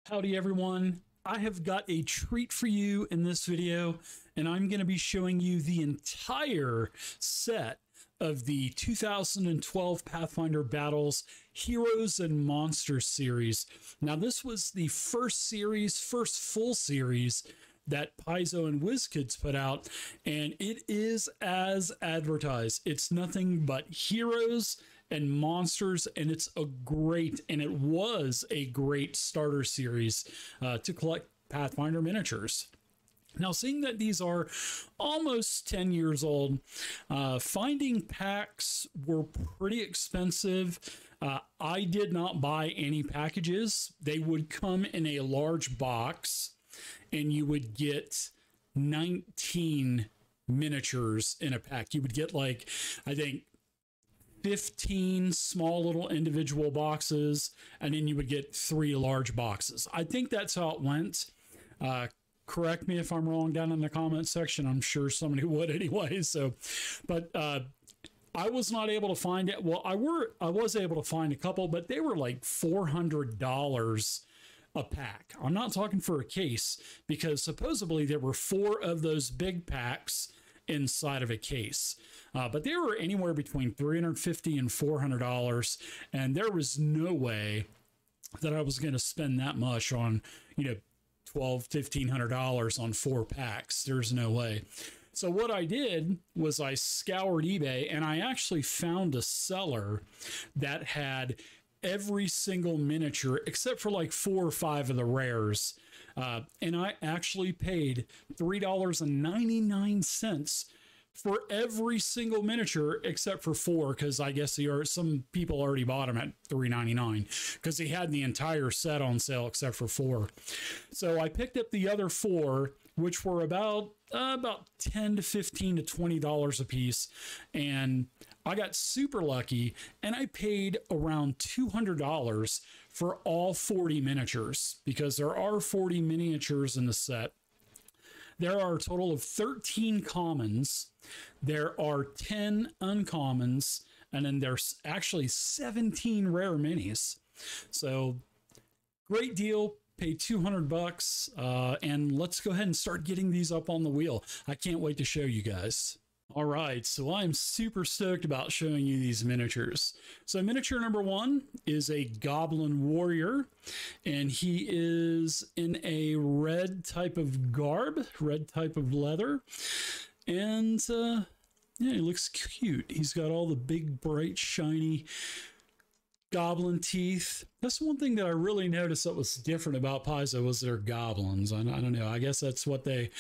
Howdy everyone, I have got a treat for you in this video, and I'm going to be showing you the entire set of the 2012 Pathfinder Battles Heroes and Monsters series. Now this was the first full series that Paizo and WizKids put out, and it is as advertised. It's nothing but heroes and monsters, and it was a great starter series to collect Pathfinder miniatures. Now, seeing that these are almost 10 years old, finding packs were pretty expensive. I did not buy any packages. They would come in a large box, and you would get 19 miniatures in a pack. You would get, like, I think 15 small little individual boxes, and then you would get 3 large boxes. I think that's how it went. Correct me if I'm wrong down in the comment section. I'm sure somebody would anyway. So, but I was not able to find it. Well, I was able to find a couple, but they were like $400 a pack. I'm not talking for a case, because supposedly there were 4 of those big packs inside of a case. But they were anywhere between $350 and $400, and there was no way that I was going to spend that much on, $1,200-$1,500 on 4 packs. There's no way. So what I did was I scoured eBay, and I actually found a seller that had every single miniature except for like 4 or 5 of the rares. And I actually paid $3.99 for every single miniature except for 4, because I guess some people already bought them at $3.99 because he had the entire set on sale except for 4. So I picked up the other 4, which were about $10 to $15 to $20 a piece, and I got super lucky, and I paid around $200 for all 40 miniatures, because there are 40 miniatures in the set. There are a total of 13 commons, there are 10 uncommons, and then there's actually 17 rare minis. So great deal. Pay $200, and let's go ahead and start getting these up on the wheel. I can't wait to show you guys. All right, so I'm super stoked about showing you these miniatures. So miniature number 1 is a Goblin Warrior, and he is in a red type of garb, red type of leather, and yeah, he looks cute. He's got all the big, bright, shiny goblin teeth. That's one thing that I really noticed that was different about Paizo was their goblins. I don't know. I guess that's what they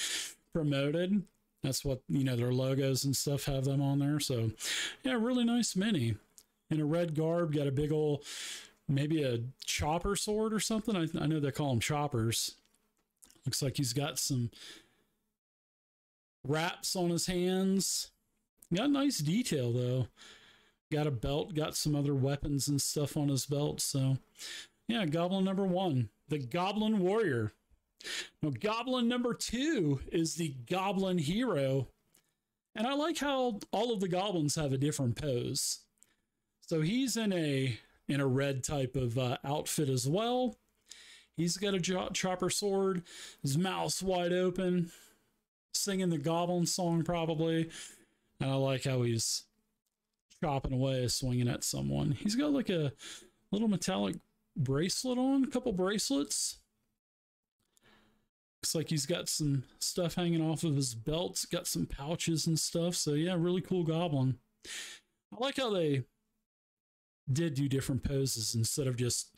promoted. That's what, their logos and stuff have them on there. So yeah, really nice mini in a red garb. Got a big old, maybe a chopper sword or something. I know they call them choppers. Looks like he's got some wraps on his hands. Got nice detail though. Got a belt, got some other weapons and stuff on his belt. So yeah, Goblin number 1, the Goblin Warrior. Now, Goblin number 2 is the Goblin Hero. And I like how all of the goblins have a different pose. So he's in a red type of outfit as well. He's got a chopper sword, his mouth's wide open, singing the goblin song probably. And I like how he's chopping away, swinging at someone. He's got like a little metallic bracelet on, a couple bracelets. Looks like he's got some stuff hanging off of his belt, got some pouches and stuff. So yeah, really cool goblin. I like how they did do different poses instead of just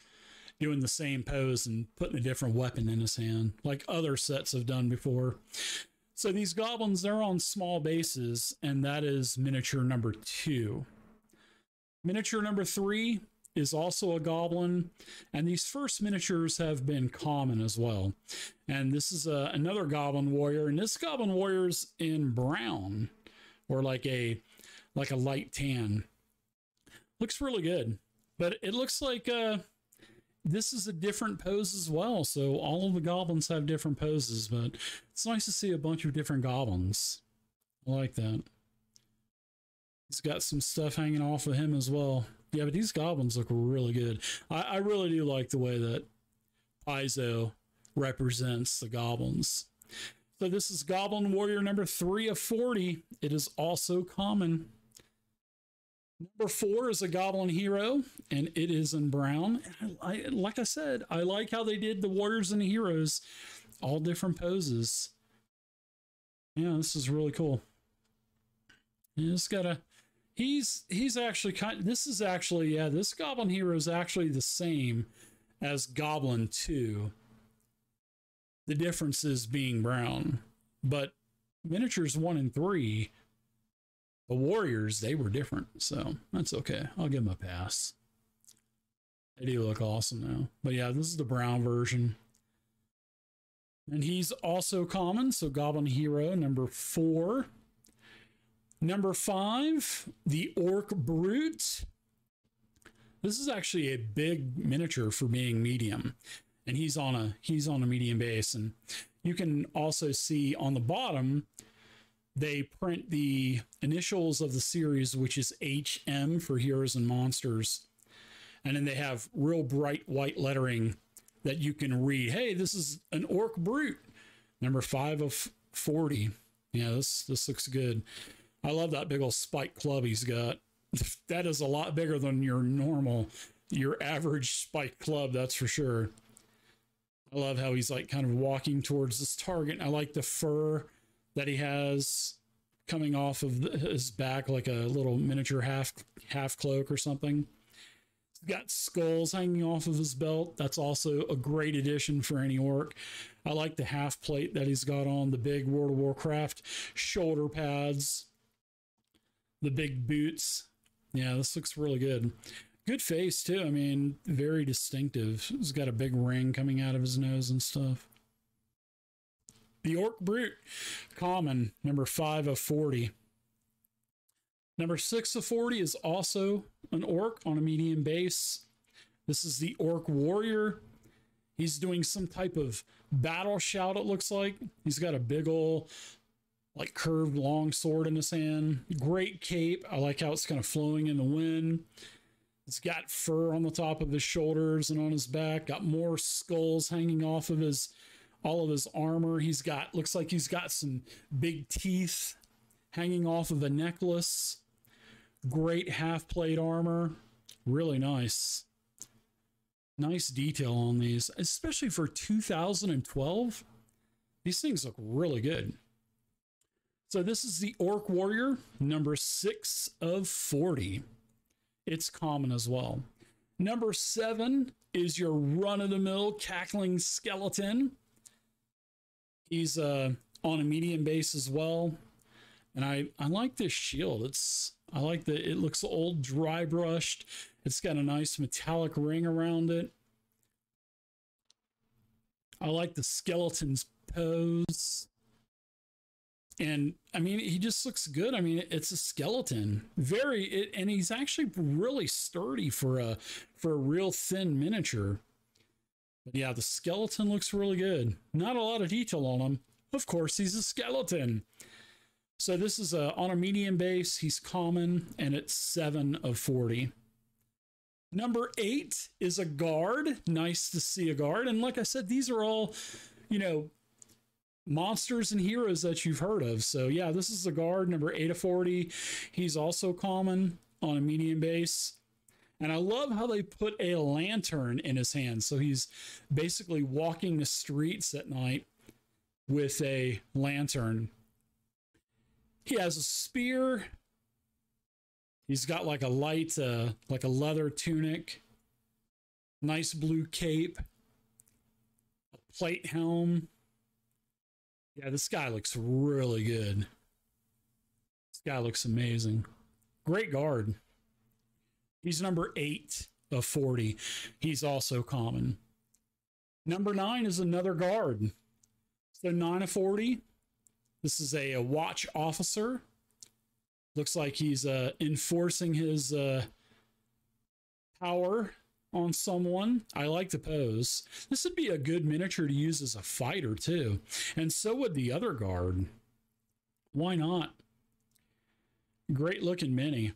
doing the same pose and putting a different weapon in his hand like other sets have done before. So these goblins, they're on small bases, and that is miniature number 2. Miniature number 3 is also a goblin, and these first miniatures have been common as well. And this is another Goblin Warrior, and this Goblin Warrior's in brown, or like a light tan. Looks really good, but it looks like this is a different pose as well. So all of the goblins have different poses, but it's nice to see a bunch of different goblins. I like that. He's got some stuff hanging off of him as well. Yeah, but these goblins look really good. I really do like the way that Paizo represents the goblins. So this is Goblin Warrior number 3 of 40. It is also common. Number 4 is a Goblin Hero, and it is in brown. Like I said, I like how they did the warriors and the heroes, all different poses. Yeah, this is really cool. He's got a, he's actually this is actually, yeah, this Goblin Hero is actually the same as Goblin 2. The difference is being brown, but miniatures 1 and 3, the warriors, they were different, so that's okay. I'll give them a pass. They do look awesome though. But yeah, this is the brown version. And he's also common, so Goblin Hero number 4. Number 5, the Orc Brute. This is actually a big miniature for being medium, and he's on a medium base. And you can also see on the bottom they print the initials of the series, which is HM for Heroes and Monsters, and then they have real bright white lettering that you can read. Hey, this is an Orc Brute, number 5 of 40. Yeah, this looks good. I love that big old spike club he's got. That is a lot bigger than your average spike club, that's for sure. I love how he's like kind of walking towards this target. I like the fur that he has coming off of his back, like a little miniature half cloak or something. He's got skulls hanging off of his belt. That's also a great addition for any orc. I like the half plate that he's got on, the big World of Warcraft shoulder pads, the big boots. Yeah, this looks really good. Good face too. I mean, very distinctive. He's got a big ring coming out of his nose and stuff. The Orc Brute, common, number 5 of 40. Number 6 of 40 is also an orc on a medium base. This is the Orc Warrior. He's doing some type of battle shout, it looks like. He's got a big ol' like curved long sword in his hand. Great cape. I like how it's kind of flowing in the wind. It's got fur on the top of his shoulders and on his back. Got more skulls hanging off of all of his armor. He's got, looks like he's got some big teeth hanging off of a necklace. Great half plate armor. Really nice. Nice detail on these, especially for 2012. These things look really good. So this is the Orc Warrior, number 6 of 40. It's common as well. Number 7 is your run-of-the-mill cackling skeleton. He's on a medium base as well. And I like this shield. I like that it looks old, dry brushed. It's got a nice metallic ring around it. I like the skeleton's pose. And I mean, he just looks good. I mean, it's a skeleton, and he's actually really sturdy for a real thin miniature. But yeah, the skeleton looks really good. Not a lot of detail on him. Of course, he's a skeleton. So this is on a medium base. He's common, and it's 7 of 40. Number 8 is a guard. Nice to see a guard. And like I said, these are all, monsters and heroes that you've heard of. So yeah, this is a guard, number 8 of 40. He's also common on a medium base. And I love how they put a lantern in his hand. So he's basically walking the streets at night with a lantern. He has a spear. He's got like a light, like a leather tunic, nice blue cape, a plate helm. Yeah, this guy looks really good. This guy looks amazing. Great guard. He's number 8 of 40. He's also common. Number 9 is another guard. So 9 of 40. This is a watch officer. Looks like he's enforcing his power on someone. I like the pose. This would be a good miniature to use as a fighter too. And so would the other guard. Why not? Great looking mini.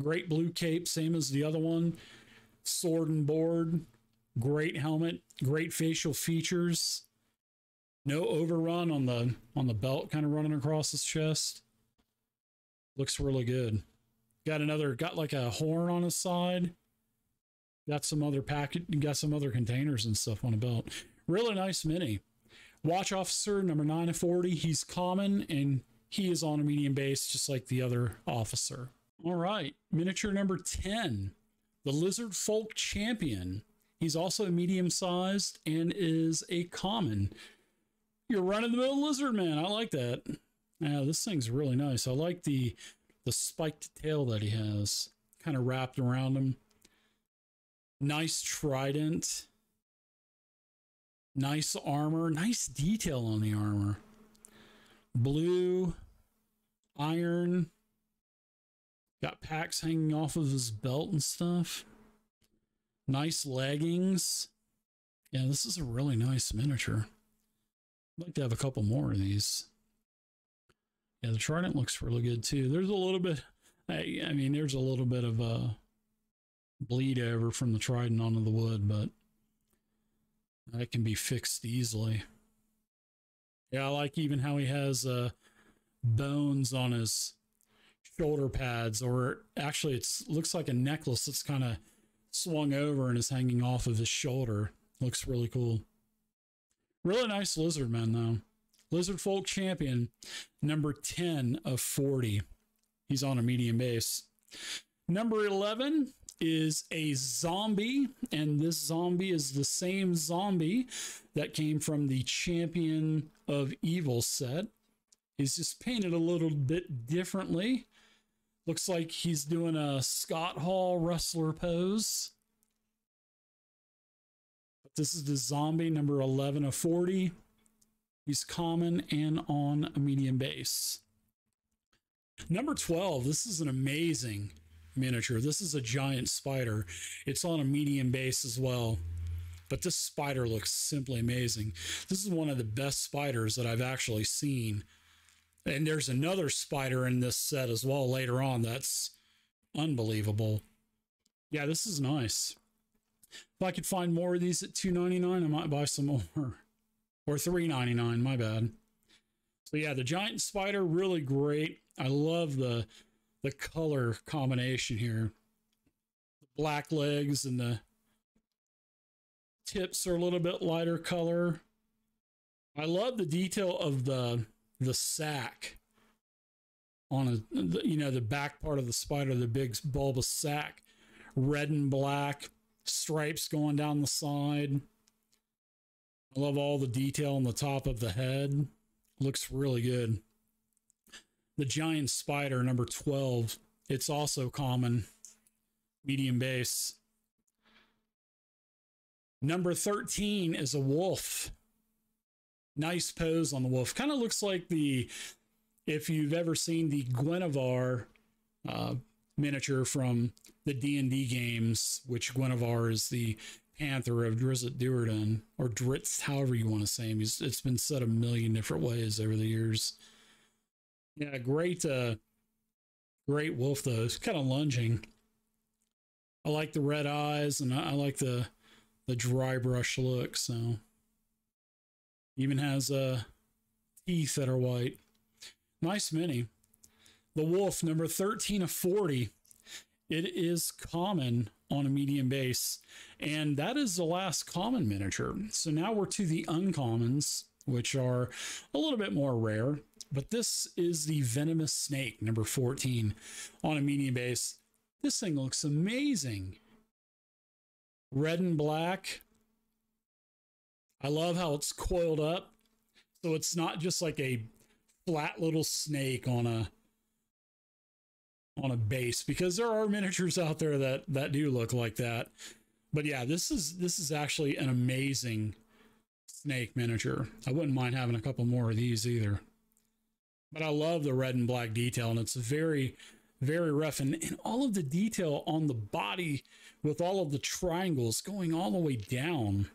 Great blue cape, same as the other one. Sword and board. Great helmet, great facial features. No overrun on the belt kind of running across his chest. Looks really good. Got like a horn on his side. Got some other containers and stuff on the belt. Really nice mini. Watch officer number 9 of 40. He's common and he is on a medium base just like the other officer. All right, miniature number 10, the Lizard Folk Champion. He's also medium sized and is a common. You're running the middle lizard man. I like that. Yeah, this thing's really nice. I like the spiked tail that he has kind of wrapped around him. Nice trident. Nice armor. Nice detail on the armor. Blue. Iron. Got packs hanging off of his belt and stuff. Nice leggings. Yeah, this is a really nice miniature. I'd like to have a couple more of these. Yeah, the trident looks really good too. There's a little bit, I mean, there's a little bit of a bleed over from the trident onto the wood, but that can be fixed easily. Yeah, I like even how he has bones on his shoulder pads, or actually it looks like a necklace that's kind of swung over and is hanging off of his shoulder. Looks really cool. Really nice lizard man though. Lizard Folk Champion, number 10 of 40. He's on a medium base. Number 11 is a zombie, and this zombie is the same zombie that came from the Champion of Evil set. He's just painted a little bit differently. Looks like he's doing a Scott Hall wrestler pose. But this is the zombie, number 11 of 40. He's common and on a medium base. Number 12, this is an amazing miniature. This is a giant spider. It's on a medium base as well. But this spider looks simply amazing. This is one of the best spiders that I've actually seen. And there's another spider in this set as well later on that's unbelievable. Yeah, this is nice. If I could find more of these at $2.99, I might buy some more. Or $3.99, my bad. So yeah, the giant spider, really great. I love the color combination here. The black legs and the tips are a little bit lighter color. I love the detail of the sack on the back part of the spider, the big bulbous sack, red and black stripes going down the side. I love all the detail on the top of the head. Looks really good. The giant spider, number 12. It's also common. Medium base. Number 13 is a wolf. Nice pose on the wolf. Kind of looks like if you've ever seen the Guinevere miniature from the D&D games, which Guinevere is the Panther of Drizzt Do'Urden, or Drizzt, however you want to say him. It's been said a million different ways over the years. Yeah, great wolf though. It's kind of lunging. I like the red eyes, and I like the dry brush look. So even has teeth that are white. Nice mini. The wolf, number 13 of 40. It is common on a medium base, and that is the last common miniature. So now we're to the uncommons, which are a little bit more rare, but this is the venomous snake, number 14, on a medium base. This thing looks amazing. Red and black. I love how it's coiled up, so it's not just like a flat little snake on a base, because there are miniatures out there that do look like that. But yeah, this is actually an amazing snake miniature. I wouldn't mind having a couple more of these either. But I love the red and black detail, and it's very, very rough. And all of the detail on the body with all of the triangles going all the way down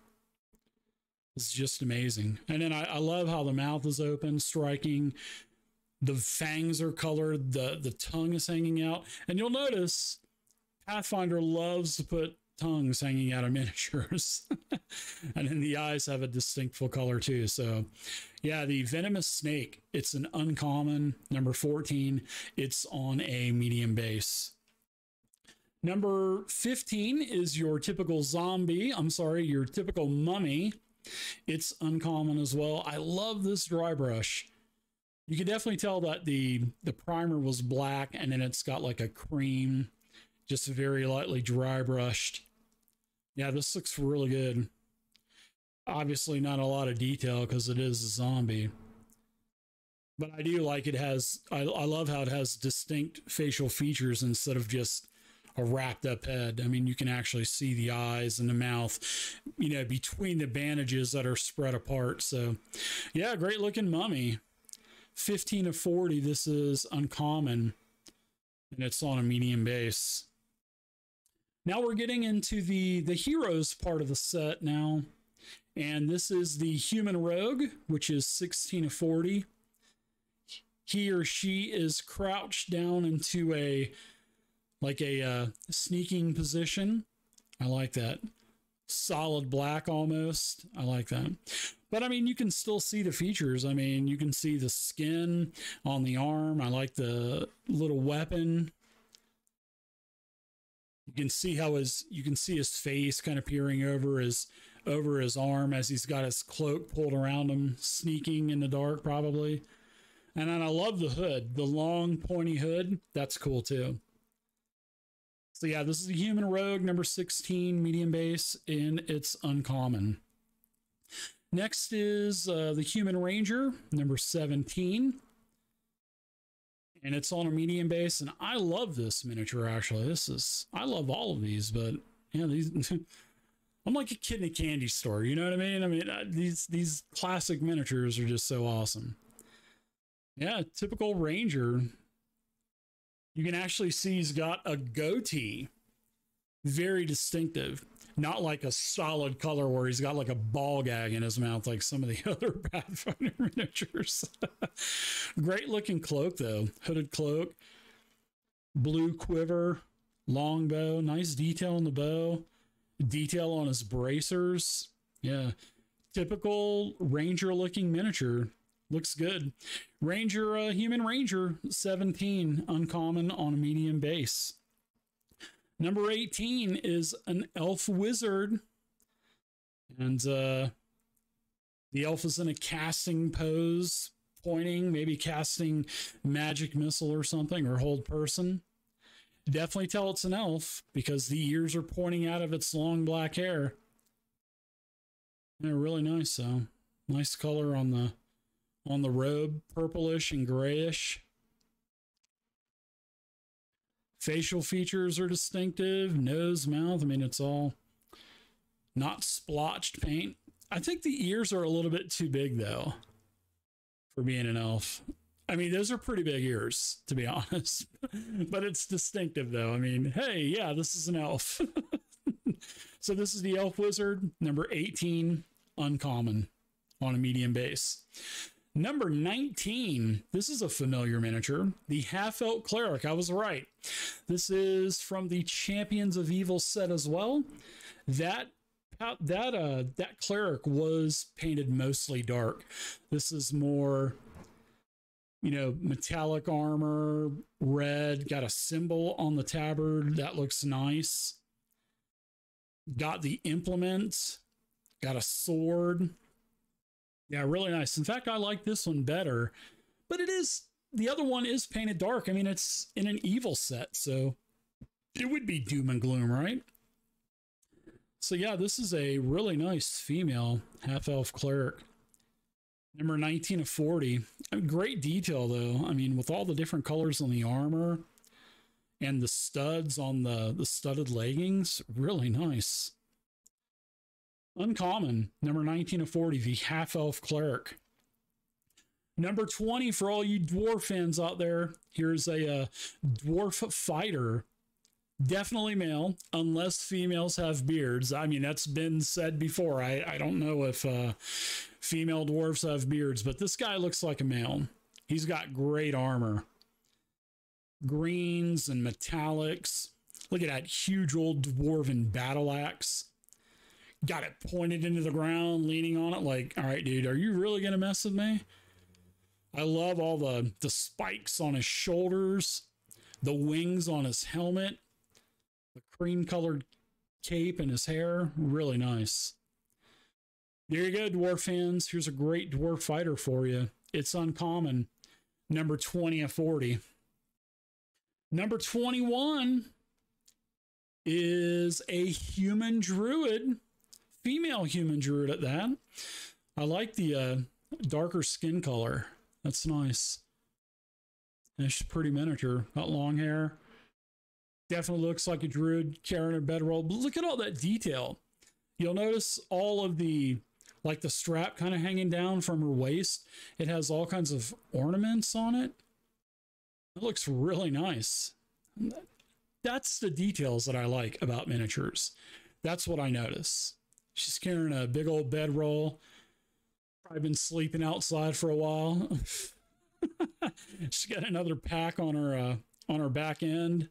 is just amazing. And then I love how the mouth is open, striking. The fangs are colored, the tongue is hanging out. And you'll notice Pathfinder loves to put tongues hanging out of miniatures. And then the eyes have a distinct full color too. So yeah, the venomous snake, it's an uncommon, number 14. It's on a medium base. Number 15 is your typical zombie. I'm sorry, your typical mummy. It's uncommon as well. I love this dry brush. You can definitely tell that the primer was black, and then it's got like a cream, just very lightly dry brushed. Yeah, this looks really good. Obviously not a lot of detail because it is a zombie. But I do like it has, I love how it has distinct facial features instead of just a wrapped up head. I mean, you can actually see the eyes and the mouth, you know, between the bandages that are spread apart. So yeah, great looking mummy. 15 of 40. This is uncommon, and it's on a medium base. Now we're getting into the heroes part of the set now. And this is the human rogue, which is 16 of 40. He or she is crouched down into a sneaking position. I like that. Solid black almost. I like that. But I mean, you can still see the features. I mean, you can see the skin on the arm. I like the little weapon. You can see how his face kind of peering over his arm as he's got his cloak pulled around him, sneaking in the dark probably. And then I love the hood, the long pointy hood. That's cool too. So yeah, this is the human rogue, number 16, medium base, and it's uncommon. Next is the human ranger, number 17. And it's on a medium base, and I love this miniature, actually. I love all of these, but yeah, these, I'm like a kid in a candy store, you know what I mean? I mean, these classic miniatures are just so awesome. Yeah, typical ranger. You can actually see he's got a goatee. Very distinctive. Not like a solid color where he's got like a ball gag in his mouth like some of the other Pathfinder miniatures. Great looking cloak though. Hooded cloak. Blue quiver. Long bow. Nice detail on the bow. Detail on his bracers. Yeah. Typical ranger looking miniature. Looks good. Ranger, human ranger, 17, uncommon on a medium base. Number 18 is an elf wizard. And the elf is in a casting pose, pointing, maybe casting magic missile or something, or hold person. Definitely tell it's an elf because the ears are pointing out of its long black hair. Yeah, really nice, though. Nice color on the robe, purplish and grayish. Facial features are distinctive, nose, mouth. I mean, it's all not splotched paint. I think the ears are a little bit too big, though, for being an elf. I mean, those are pretty big ears, to be honest. But it's distinctive, though. I mean, hey, yeah, this is an elf. So this is the elf wizard, number 18, uncommon on a medium base. Number 19, this is a familiar miniature, the half-elf cleric. I was right. This is from the Champions of Evil set as well. That cleric was painted mostly dark. This is more, you know, metallic armor, red, got a symbol on the tabard. That looks nice. Got the implement, got a sword. Yeah, really nice. In fact, I like this one better, but the other one is painted dark. I mean, it's in an evil set, so it would be doom and gloom, right? So yeah, this is a really nice female half-elf cleric. Number 19 of 40. Great detail, though. I mean, with all the different colors on the armor and the studs on the studded leggings, really nice. Uncommon, number 19 of 40, the half-elf cleric. Number 20, for all you dwarf fans out there, here's a dwarf fighter. Definitely male, unless females have beards. I mean, that's been said before. I don't know if female dwarves have beards, but this guy looks like a male. He's got great armor. Greens and metallics. Look at that huge old dwarven battle axe. Got it pointed into the ground, leaning on it like, all right, dude, are you really going to mess with me? I love all the spikes on his shoulders, the wings on his helmet, the cream-colored cape and his hair. Really nice. There you go, dwarf fans. Here's a great dwarf fighter for you. It's uncommon. Number 20 of 40. Number 21 is a human druid. Female human druid at that. I like the darker skin color. That's nice. And she's pretty miniature. Got long hair. Definitely looks like a druid carrying a bedroll. But look at all that detail. You'll notice all of the, like the strap kind of hanging down from her waist. It has all kinds of ornaments on it. It looks really nice. That's the details that I like about miniatures. That's what I notice. She's carrying a big old bedroll. I've been sleeping outside for a while. She's got another pack on her back end.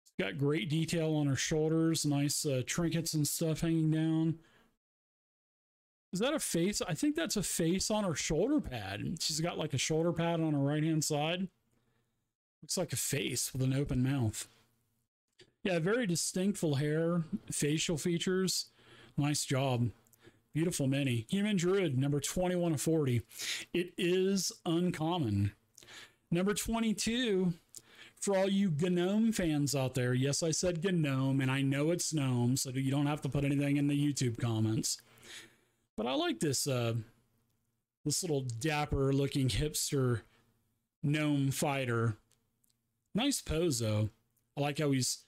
She's got great detail on her shoulders, nice trinkets and stuff hanging down. Is that a face? I think that's a face on her shoulder pad. She's got like a shoulder pad on her right-hand side. Looks like a face with an open mouth. Yeah, very distinct full hair, facial features. Nice job. Beautiful mini. Human Druid, number 21 of 40. It is uncommon. Number 22, for all you GNOME fans out there. Yes, I said GNOME, and I know it's GNOME, so you don't have to put anything in the YouTube comments. But I like this, this little dapper-looking hipster gnome fighter. Nice pose, though. I like how he's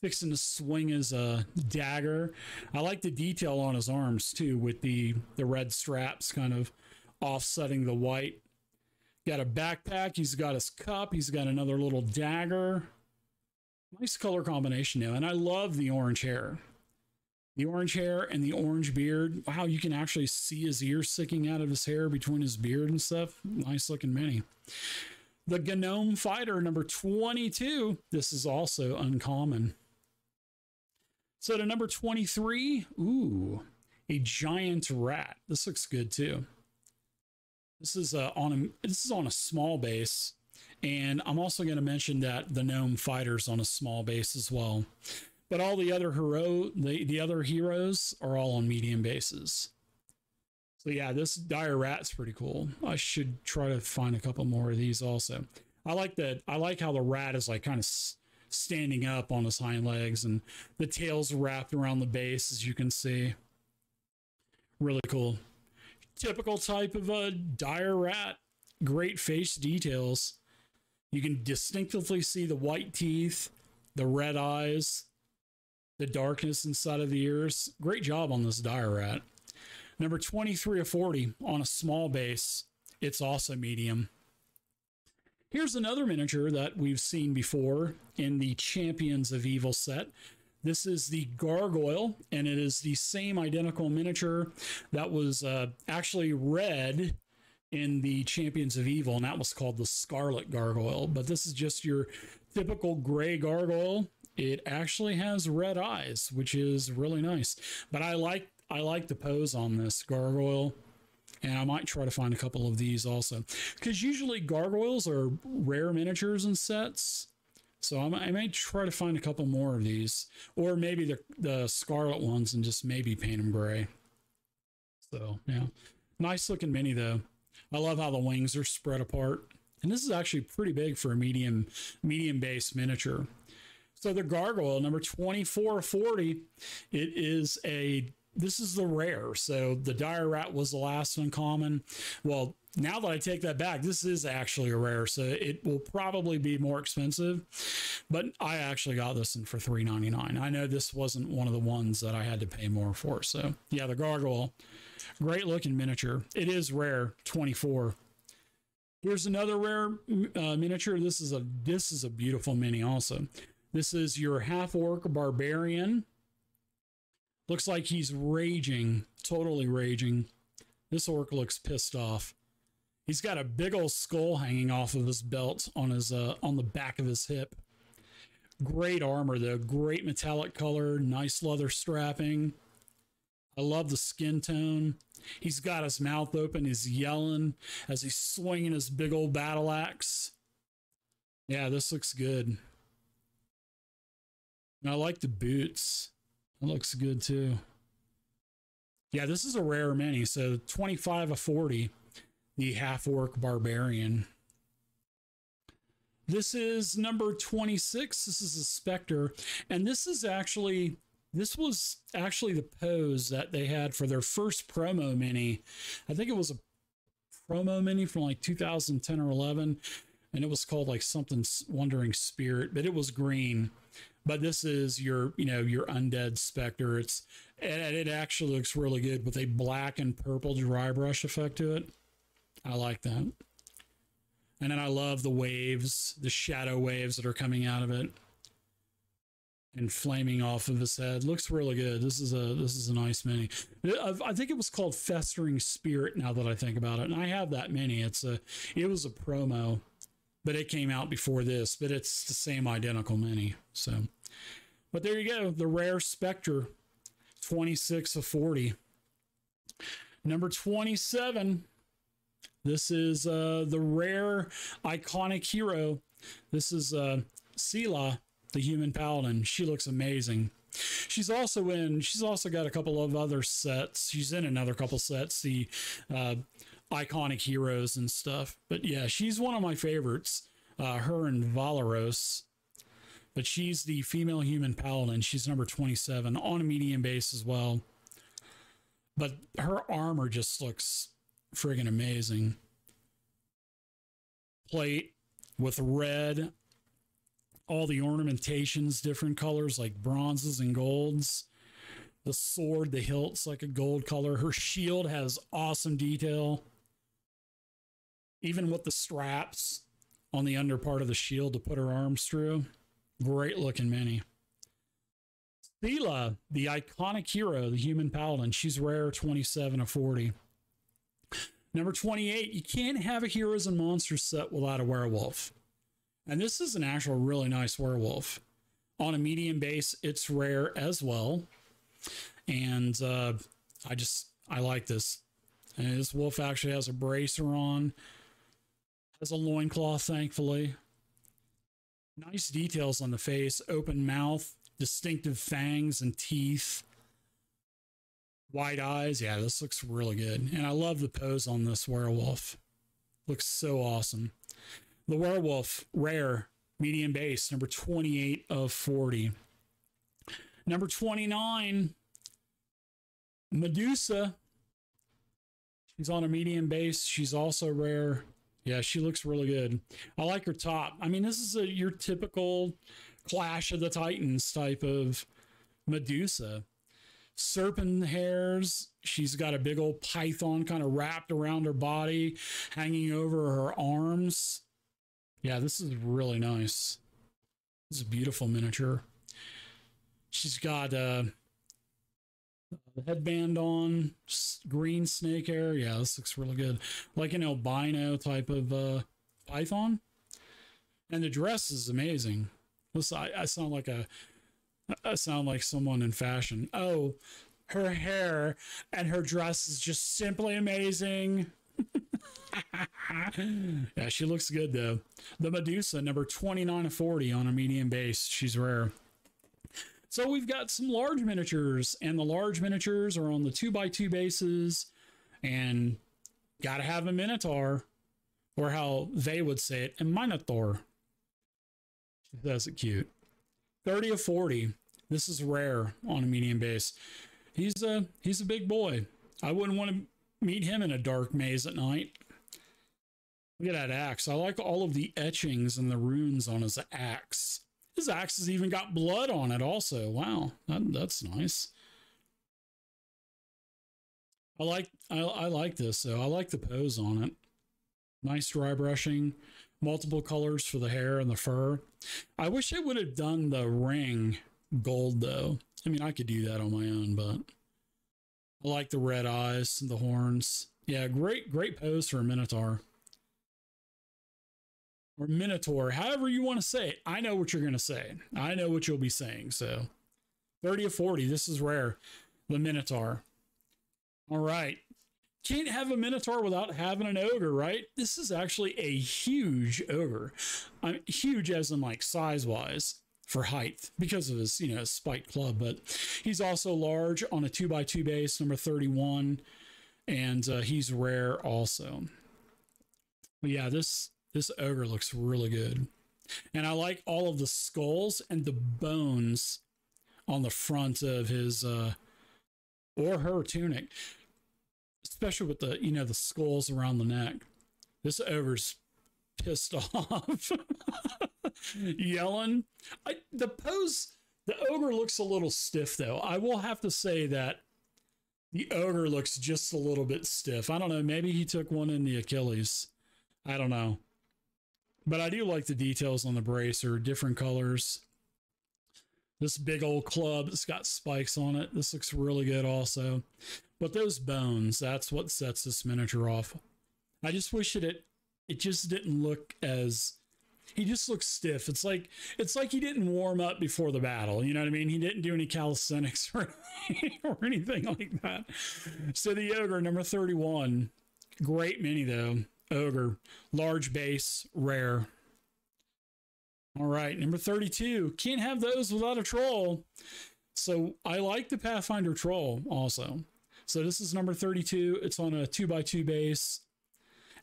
fixing to swing his dagger. I like the detail on his arms too, with the red straps kind of offsetting the white. Got a backpack. He's got his cup. He's got another little dagger. Nice color combination now, and I love the orange hair. The orange hair and the orange beard. Wow, you can actually see his ears sticking out of his hair between his beard and stuff. Nice looking mini. The GNOME Fighter, number 22. This is also uncommon. So to number 23, ooh, a giant rat. This looks good too. This is on a small base, and I'm also going to mention that the Gnome Fighter's on a small base as well. But all the other the other heroes are all on medium bases. So yeah, this dire rat's pretty cool. I should try to find a couple more of these also. I like how the rat is like kind of standing up on his hind legs, and the tail's wrapped around the base, as you can see. Really cool. Typical type of a dire rat. Great face details. You can distinctively see the white teeth, the red eyes, the darkness inside of the ears. Great job on this dire rat. Number 23 of 40 on a small base. It's also medium. Here's another miniature that we've seen before in the Champions of Evil set. This is the Gargoyle, and it is the same identical miniature that was actually red in the Champions of Evil, and that was called the Scarlet Gargoyle. But this is just your typical gray gargoyle. It actually has red eyes, which is really nice. But I like the pose on this gargoyle, and I might try to find a couple of these also, because usually gargoyles are rare miniatures in sets. So I might try to find a couple more of these, or maybe the scarlet ones and just maybe paint them gray. So yeah, nice looking mini though. I love how the wings are spread apart, and this is actually pretty big for a medium base miniature. So the gargoyle, number 24 of 40, this is the rare. So the dire rat was the last uncommon. Well, now that I take that back, this is actually a rare, so it will probably be more expensive. But I actually got this one for $3.99. I know this wasn't one of the ones that I had to pay more for. So yeah, the gargoyle, great looking miniature. It is rare, 24. Here's another rare miniature. This is a beautiful mini also. This is your half-orc barbarian. Looks like he's raging, totally raging. This orc looks pissed off. He's got a big old skull hanging off of his belt on his on the back of his hip. Great armor though, great metallic color, nice leather strapping. I love the skin tone. He's got his mouth open, he's yelling as he's swinging his big old battle axe. Yeah, this looks good. And I like the boots. That looks good too. Yeah, this is a rare mini, so 25 of 40, the half-orc barbarian. This is number 26. This is a Spectre, and this was actually the pose that they had for their first promo mini. I think it was a promo mini from like 2010 or 11, and it was called like something Wandering Spirit, but it was green. But this is your undead Spectre. It actually looks really good with a black and purple dry brush effect to it. I like that. And then I love the waves, the shadow waves that are coming out of it and flaming off of his head. Looks really good. This is a nice mini. I think it was called Festering Spirit now that I think about it. And I have that mini. It was a promo, but it came out before this, but it's the same identical mini. So, but there you go. The rare Spectre, 26 of 40. Number 27. This is the rare iconic hero. This is Sela, the human paladin. She looks amazing. She's also got a couple of other sets. She's in another couple sets, the iconic heroes and stuff. But yeah, she's one of my favorites, her and Valeros. But she's the female human paladin. She's number 27 on a medium base as well. But her armor just looks friggin' amazing. Plate with red, all the ornamentations, different colors like bronzes and golds. The sword, the hilt's like a gold color. Her shield has awesome detail. Even with the straps on the under part of the shield to put her arms through. Great looking mini. Sela, the iconic hero, the human paladin. She's rare, 27 of 40. Number 28, you can't have a Heroes and Monsters set without a werewolf. And this is an actual really nice werewolf. On a medium base, it's rare as well. And I like this. And this wolf actually has a bracer on. Has a loincloth, thankfully. Nice details on the face. Open mouth. Distinctive fangs and teeth. White eyes. Yeah, this looks really good. And I love the pose on this werewolf. Looks so awesome. The werewolf, rare, medium base, number 28 of 40. Number 29, Medusa. She's on a medium base. She's also rare. Yeah, she looks really good. I like her top. I mean, this is your typical Clash of the Titans type of Medusa. Serpent hairs. She's got a big old python kind of wrapped around her body, hanging over her arms. Yeah, this is really nice. This is a beautiful miniature. She's got the headband on, green snake hair. Yeah, this looks really good. Like an albino type of python. And the dress is amazing. Listen, I sound like someone in fashion. Oh, her hair and her dress is just simply amazing. Yeah, she looks good though. The Medusa, number 29 of 40 on a medium base. She's rare. So we've got some large miniatures, and the large miniatures are on the 2x2 bases, and gotta have a Minotaur, or how they would say it, a Minotaur. That's cute. 30 of 40. This is rare on a medium base. He's a big boy. I wouldn't want to meet him in a dark maze at night. Look at that axe. I like all of the etchings and the runes on his axe. His axe has even got blood on it also. Wow, that's nice. I like this though. I like the pose on it. Nice dry brushing. Multiple colors for the hair and the fur. I wish I would have done the ring gold though. I mean, I could do that on my own, but I like the red eyes and the horns. Yeah, great pose for a Minotaur. or Minotaur, however you want to say it. I know what you're going to say. I know what you'll be saying. So 30 of 40. This is rare. The Minotaur. All right. Can't have a Minotaur without having an ogre, right? This is actually a huge ogre. I'm huge as in like size-wise for height because of his, spiked club, but he's also large on a 2x2 base, number 31, and he's rare also. But yeah, this ogre looks really good. And I like all of the skulls and the bones on the front of his or her tunic, especially with the the skulls around the neck. This ogre's pissed off, yelling. The ogre looks a little stiff though. I will have to say that the ogre looks just a little bit stiff. I don't know, maybe he took one in the Achilles. I don't know, but I do like the details on the bracer, different colors. This big old club that's got spikes on it. This looks really good also. But those bones, that's what sets this miniature off. I just wish it just didn't look as... He just looks stiff. It's like he didn't warm up before the battle. You know what I mean? He didn't do any calisthenics or anything like that. So the ogre, number 31. Great mini though. Ogre. Large base. Rare. All right, number 32. Can't have those without a troll. So I like the Pathfinder troll also. So this is number 32. It's on a 2x2 base.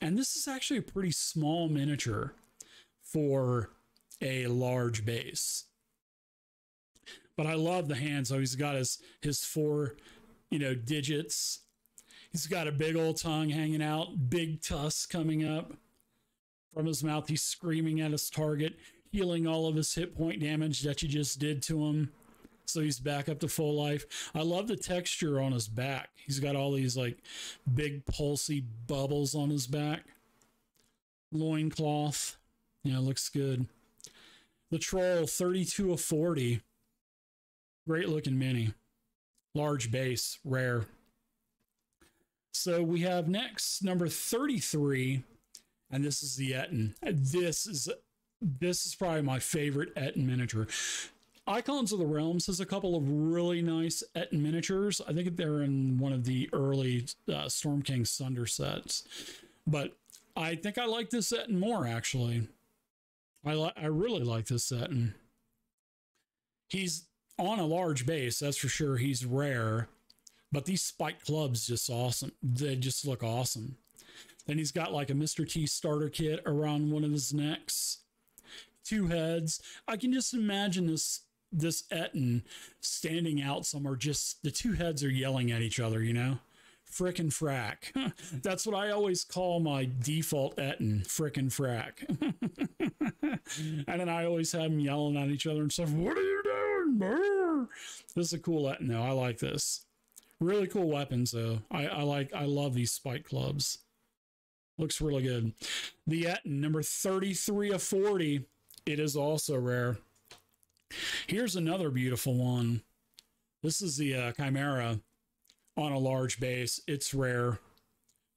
And this is actually a pretty small miniature for a large base. But I love the hand. So he's got his 4, digits. He's got a big old tongue hanging out, big tusks coming up from his mouth. He's screaming at his target, healing all of his hit point damage that you just did to him. So he's back up to full life. I love the texture on his back. He's got all these like big pulsy bubbles on his back. Loincloth. Yeah, looks good. The troll, 32 of 40. Great looking mini. Large base, rare. So we have next number 33, and this is the Etten. This is probably my favorite Etten miniature. Icons of the Realms has a couple of really nice Etten miniatures. I think they're in one of the early Storm King Sunder sets. But I think I like this Etten more, actually. I really like this Etten. He's on a large base, that's for sure. He's rare. But these spiked clubs just awesome. They just look awesome. Then he's got like a Mr. T starter kit around one of his necks. 2 heads. I can just imagine this Etten standing out somewhere. Just the 2 heads are yelling at each other, Frickin' frack. That's what I always call my default Etten. Frickin' frack. And then I always have them yelling at each other and stuff. What are you doing? Brr? This is a cool Etten though. I like this. Really cool weapons though. I love these spike clubs. Looks really good. The Etten, number 33 of 40. It is also rare. Here's another beautiful one. This is the Chimera on a large base. It's rare.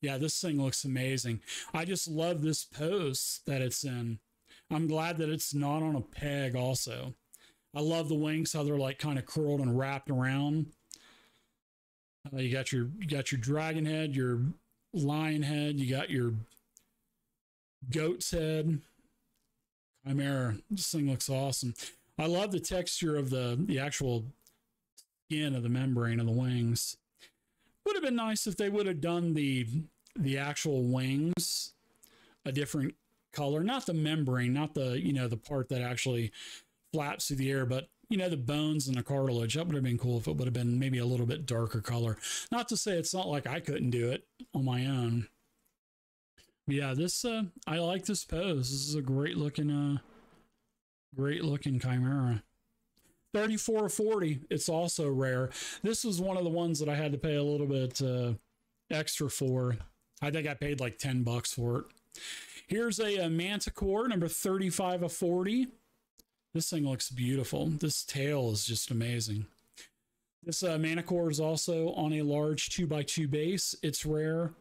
Yeah, this thing looks amazing. I just love this pose that it's in. I'm glad that it's not on a peg also. I love the wings, how they're like kind of curled and wrapped around. You got your dragon head, your lion head, you got your goat's head. Chimera. This thing looks awesome. I love the texture of the actual skin of the membrane of the wings. Would have been nice if they would have done the actual wings a different color, not the membrane, not the the part that actually flaps through the air, but the bones and the cartilage. That would have been cool if it would have been maybe a little bit darker color. Not to say it's not like I couldn't do it on my own. But yeah, this I like this pose. This is a great looking Chimera. 34 or 40. It's also rare. This was one of the ones that I had to pay a little bit extra for. I think I paid like $10 for it. Here's a Manticore, number 35 of 40. This thing looks beautiful. This tail is just amazing. This Manticore is also on a large 2x2 base. It's rare.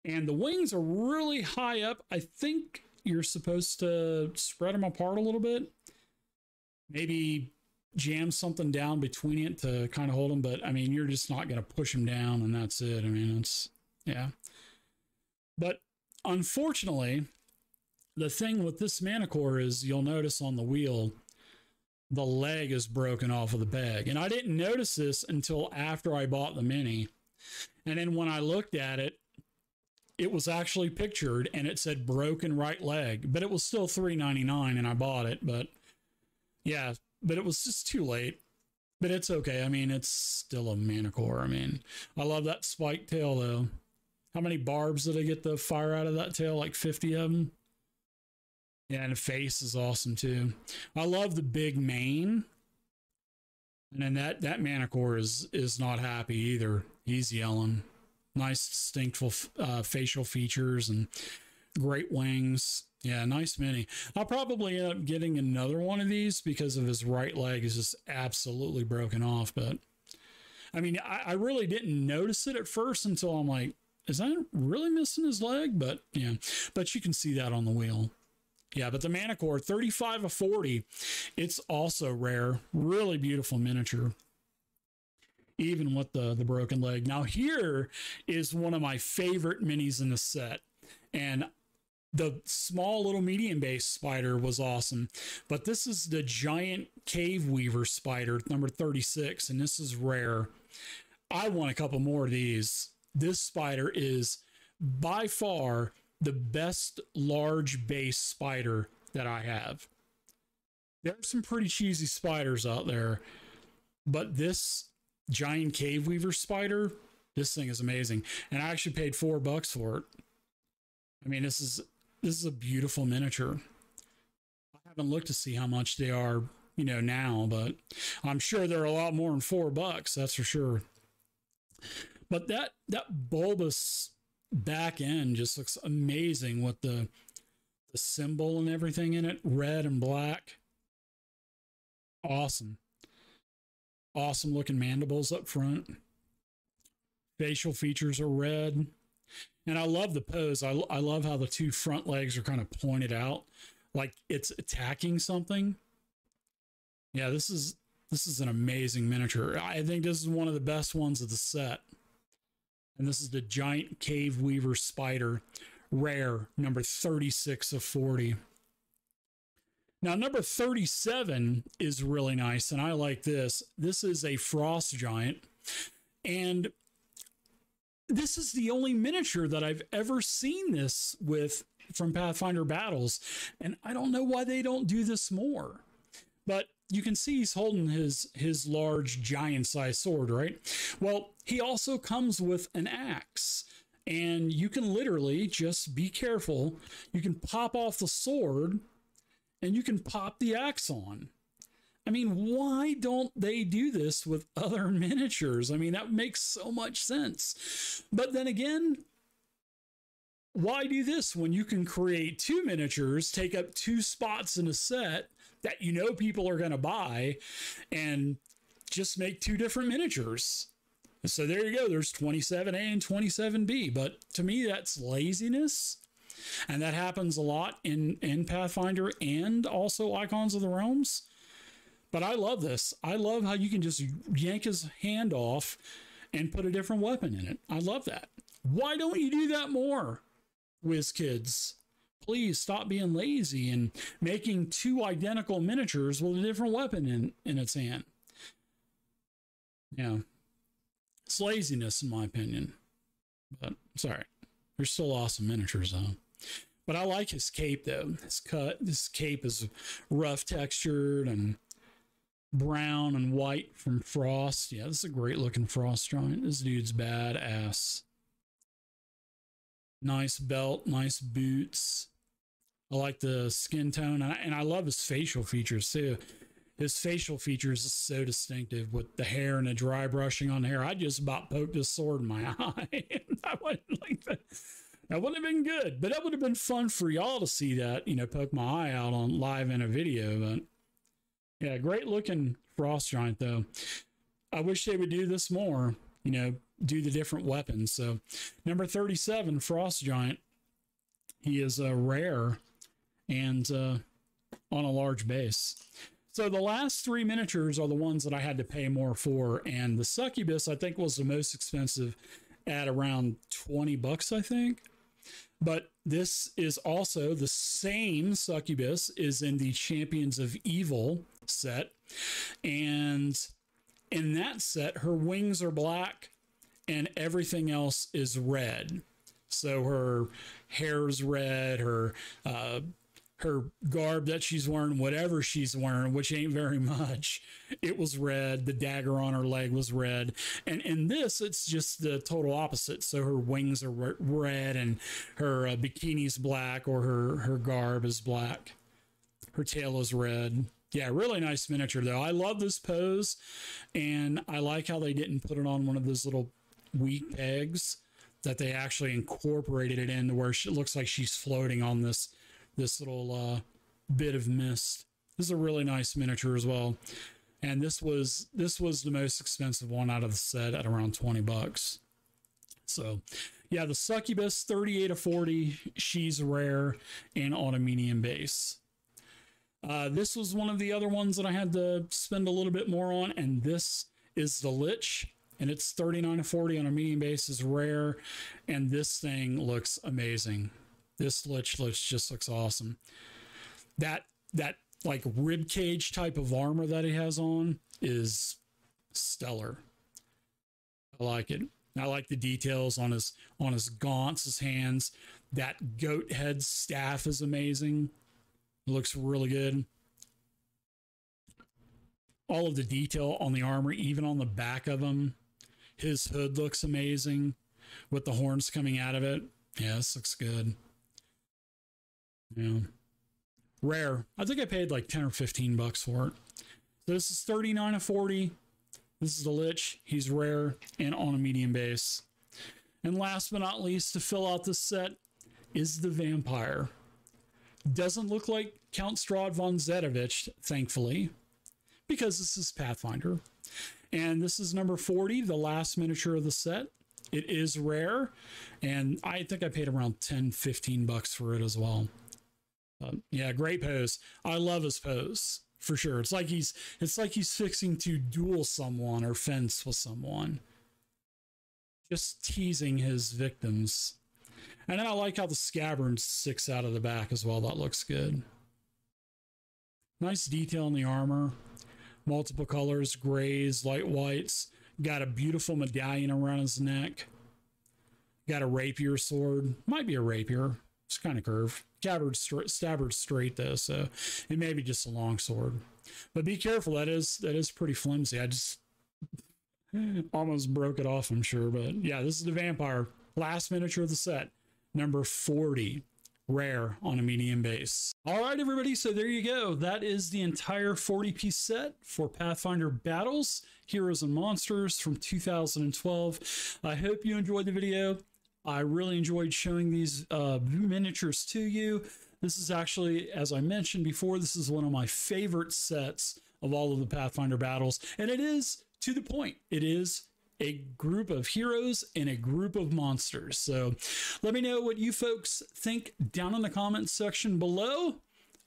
And the wings are really high up. I think you're supposed to spread them apart a little bit. Maybe jam something down between it to kind of hold them. But I mean, you're just not going to push them down and that's it. I mean, it's, yeah. But unfortunately, the thing with this Manicore is you'll notice on the wheel, the leg is broken off of the bag. And I didn't notice this until after I bought the Mini. And then when I looked at it, it was actually pictured and it said broken right leg, but it was still $3.99 and I bought it. But yeah, but it was just too late. But it's okay. I mean, it's still a Manicore. I mean, I love that spike tail though. How many barbs did I get the fire out of that tail? Like 50 of them. Yeah, and the face is awesome too. I love the big mane. And then that Manicore is not happy either. He's yelling. Nice distinctful facial features and great wings. Yeah, nice Mini. I'll probably end up getting another one of these because of his right leg is just absolutely broken off. But I mean, I really didn't notice it at first until I'm like, is that really missing his leg? But yeah, but you can see that on the wheel. Yeah, but the Manicore 35 of 40, it's also rare. Really beautiful miniature. Even with the broken leg. Now here is one of my favorite minis in the set. And the small little medium base spider was awesome. But this is the giant cave weaver spider, number 36. And this is rare. I want a couple more of these. This spider is by far the best large base spider that I have. There's some pretty cheesy spiders out there. But this giant cave weaver spider, this thing is amazing. And I actually paid $4 for it. I mean, this is a beautiful miniature. I haven't looked to see how much they are, you know, now, but I'm sure they're a lot more than $4, that's for sure. But that bulbous back end just looks amazing with the symbol and everything in it, red and black. Awesome. Awesome looking mandibles up front. Facial features are red. And I love the pose. I love how the two front legs are kind of pointed out like it's attacking something. Yeah, this is an amazing miniature. I think this is one of the best ones of the set. And this is the giant cave weaver spider, rare, number 36 of 40. Now, number 37 is really nice, and I like this. This is a frost giant, and this is the only miniature that I've ever seen this with from Pathfinder Battles, and I don't know why they don't do this more. But you can see he's holding his large giant-sized sword, right? Well, he also comes with an axe, and you can literally just be careful. You can pop off the sword, and you can pop the axe on. I mean, why don't they do this with other miniatures? I mean, that makes so much sense. But then again, why do this when you can create two miniatures, take up 2 spots in a set that you know people are going to buy, and just make 2 different miniatures? So there you go. There's 27A and 27B. But to me, that's laziness. And that happens a lot in Pathfinder and also Icons of the Realms. But I love this. I love how you can just yank his hand off and put a different weapon in it. I love that. Why don't you do that more, WizKids? Please stop being lazy and making 2 identical miniatures with a different weapon in its hand. Yeah. It's laziness, in my opinion. But it's all right. They're still awesome miniatures, though. But I like his cape, though. This cape is rough textured and brown and white from Frost. Yeah, this is a great looking Frost giant. This dude's badass. Nice belt, nice boots. I like the skin tone, and I love his facial features too. His facial features is so distinctive with the hair and the dry brushing on the hair. I just about poked his sword in my eye. I wouldn't like that. That wouldn't have been good, but that would have been fun for y'all to see that, you know, poke my eye out on live in a video. But yeah, great looking Frost giant though. I wish they would do this more, you know, do the different weapons. So number 37, Frost giant. He is a rare. and on a large base. So the last three miniatures are the ones that I had to pay more for, and the Succubus I think was the most expensive at around 20 bucks, I think. But this is also the same Succubus is in the Champions of Evil set, and in that set her wings are black and everything else is red. So her hair's red, her garb that she's wearing, whatever she's wearing, which ain't very much, it was red. The dagger on her leg was red. And in this, it's just the total opposite. So her wings are red and her bikini's black, or her garb is black. Her tail is red. Yeah, really nice miniature, though. I love this pose, and I like how they didn't put it on one of those little weak pegs, that they actually incorporated it into where it looks like she's floating on this little bit of mist. This is a really nice miniature as well, and this was the most expensive one out of the set at around 20 bucks. So yeah, the Succubus 38 of 40, she's rare and on a medium base. This was one of the other ones that I had to spend a little bit more on, and this is the Lich, and it's 39 of 40 on a medium base, is rare, and this thing looks amazing. This Lich just looks awesome. That like rib cage type of armor that he has on is stellar. I like it. I like the details on his gaunts, his hands. That goat head staff is amazing. It looks really good. All of the detail on the armor, even on the back of him. His hood looks amazing with the horns coming out of it. Yeah, this looks good. Yeah. Rare. I think I paid like 10 or 15 bucks for it. So this is 39 of 40. This is the Lich. He's rare and on a medium base. And last but not least, to fill out this set is the Vampire. Doesn't look like Count Strahd von Zedovich, thankfully, because this is Pathfinder. And this is number 40, the last miniature of the set. It is rare, and I think I paid around 10, 15 bucks for it as well. Yeah, great pose. I love his pose for sure. It's like he's fixing to duel someone or fence with someone, just teasing his victims. And then I like how the scabbard sticks out of the back as well. That looks good. Nice detail in the armor. Multiple colors, grays, light whites. Got a beautiful medallion around his neck. Got a rapier sword. Might be a rapier. It's kind of curved. Scabbard straight though, so it may be just a long sword. But be careful. That is pretty flimsy. I just almost broke it off, I'm sure. But yeah, this is the Vampire. Last miniature of the set. Number 40. Rare on a medium base. All right, everybody. So there you go. That is the entire 40-piece set for Pathfinder Battles, Heroes and Monsters from 2012. I hope you enjoyed the video. I really enjoyed showing these miniatures to you. This is actually, as I mentioned before, this is one of my favorite sets of all of the Pathfinder Battles. And it is to the point. It is a group of heroes and a group of monsters. So let me know what you folks think down in the comments section below.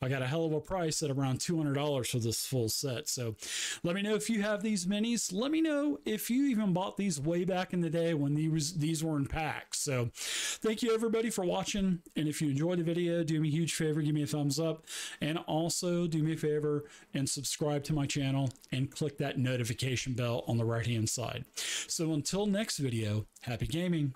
I got a hell of a price at around $200 for this full set. So let me know if you have these minis. Let me know if you even bought these way back in the day when these were in packs. So thank you everybody for watching. And if you enjoyed the video, do me a huge favor, give me a thumbs up, and also do me a favor and subscribe to my channel and click that notification bell on the right hand side. So until next video, happy gaming.